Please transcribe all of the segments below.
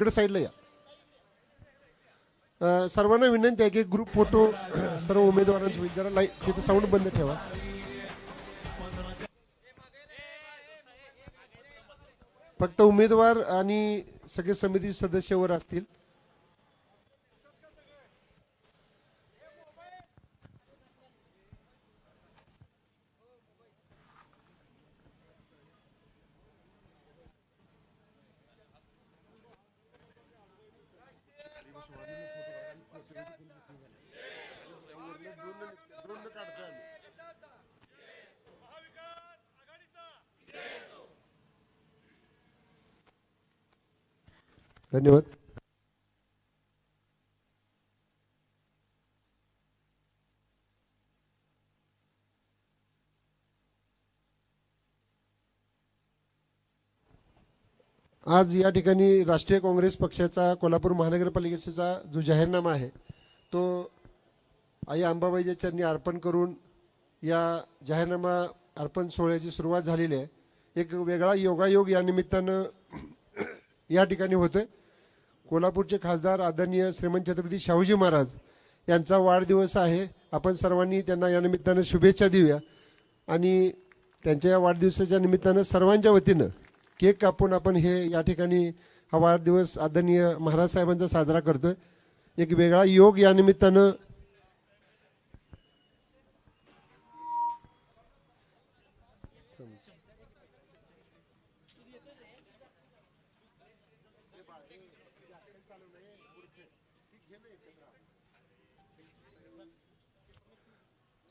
इकडे साईडला या. सर्वांना विनंती आहे की ग्रुप फोटो सर्व उमेदवारांचे होईल. जरा लाईट तिथे साऊंड बंद ठेवा. फक्त उमेदवार आणि सगळे समिती सदस्य वर असतील. धन्यवाद. आज या ठिकाणी राष्ट्रीय काँग्रेस पक्षाचा कोल्हापूर महानगरपालिकेचा जो जाहीरनामा आहे तो आई अंबाबाईच्या चरणी अर्पण करून या जाहीरनामा अर्पण सोहळ्याची सुरुवात झालेली आहे. एक वेगळा योगायोग या निमित्तानं या ठिकाणी होतोय. कोल्हापूरचे खासदार आदरणीय श्रीमंत छत्रपती शाहूजी महाराज यांचा वाढदिवस आहे. आपण सर्वांनी त्यांना या निमित्तानं शुभेच्छा देऊया आणि त्यांच्या या वाढदिवसाच्या निमित्तानं सर्वांच्या वतीनं केक कापून आपण हे या ठिकाणी हा वाढदिवस आदरणीय महाराज साहेबांचा साजरा करतोय. एक वेगळा योग या निमित्तानं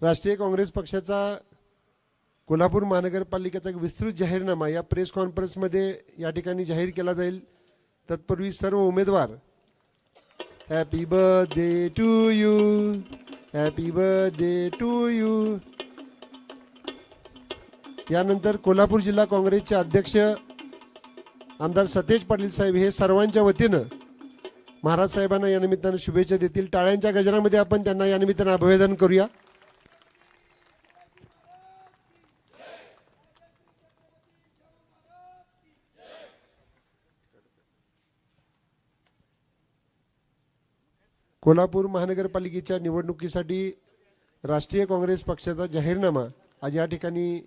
राष्ट्रीय काँग्रेस पक्षाचा कोल्हापूर महानगरपालिकेचा एक विस्तृत जाहीरनामा या प्रेस कॉन्फरन्समध्ये या ठिकाणी जाहीर केला जाईल. तत्पूर्वी सर्व उमेदवार happy birthday to you, happy birthday to you. यानंतर कोल्हापूर जिल्हा काँग्रेसचे अध्यक्ष आमदार सतेज पाटील साहेब हे सर्वांच्या वतीनं महाराज साहेबांना या निमित्तानं शुभेच्छा देतील. टाळ्यांच्या गजरामध्ये आपण त्यांना या निमित्तानं अभिवादन करूया. कोल्हापूर महानगरपालिकेच्या निवडणुकीसाठी राष्ट्रीय काँग्रेस पक्षाचा जाहीरनामा आज या ठिकाणी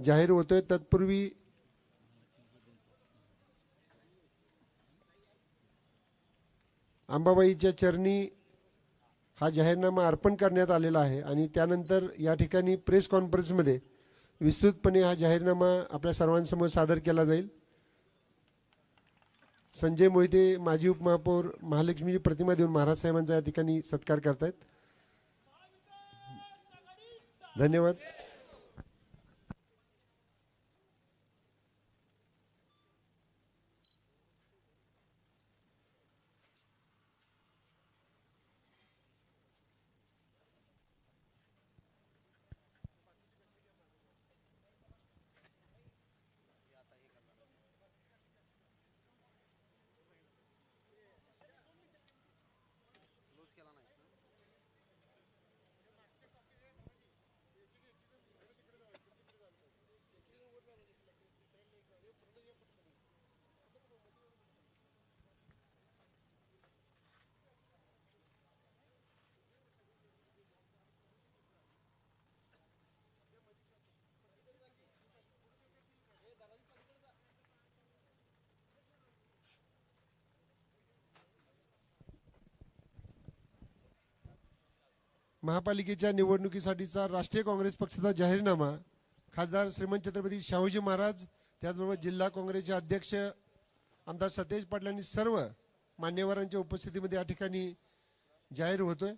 जाहीर होतोय. तत्पूर्वी अंबाबाईच्या चरणी हा जाहीरनामा अर्पण करण्यात आलेला आहे आणि त्यानंतर या ठिकाणी प्रेस कॉन्फरन्समध्ये विस्तृतपणे हा जाहीरनामा आपल्या सर्वांसमोर सादर केला जाईल. संजय मोहिते माजी उपमहापौर महालक्ष्मीची प्रतिमा देऊन महाराज साहेबांचा या ठिकाणी सत्कार करतायत. धन्यवाद. महापालिकेच्या निवडणुकीसाठीचा राष्ट्रीय काँग्रेस पक्षाचा जाहीरनामा खासदार श्रीमंत छत्रपती शाहूजी महाराज त्याचबरोबर जिल्हा काँग्रेसचे अध्यक्ष आमदार सतेज पाटील यांनी सर्व मान्यवरांच्या उपस्थितीमध्ये या ठिकाणी जाहीर होतोय.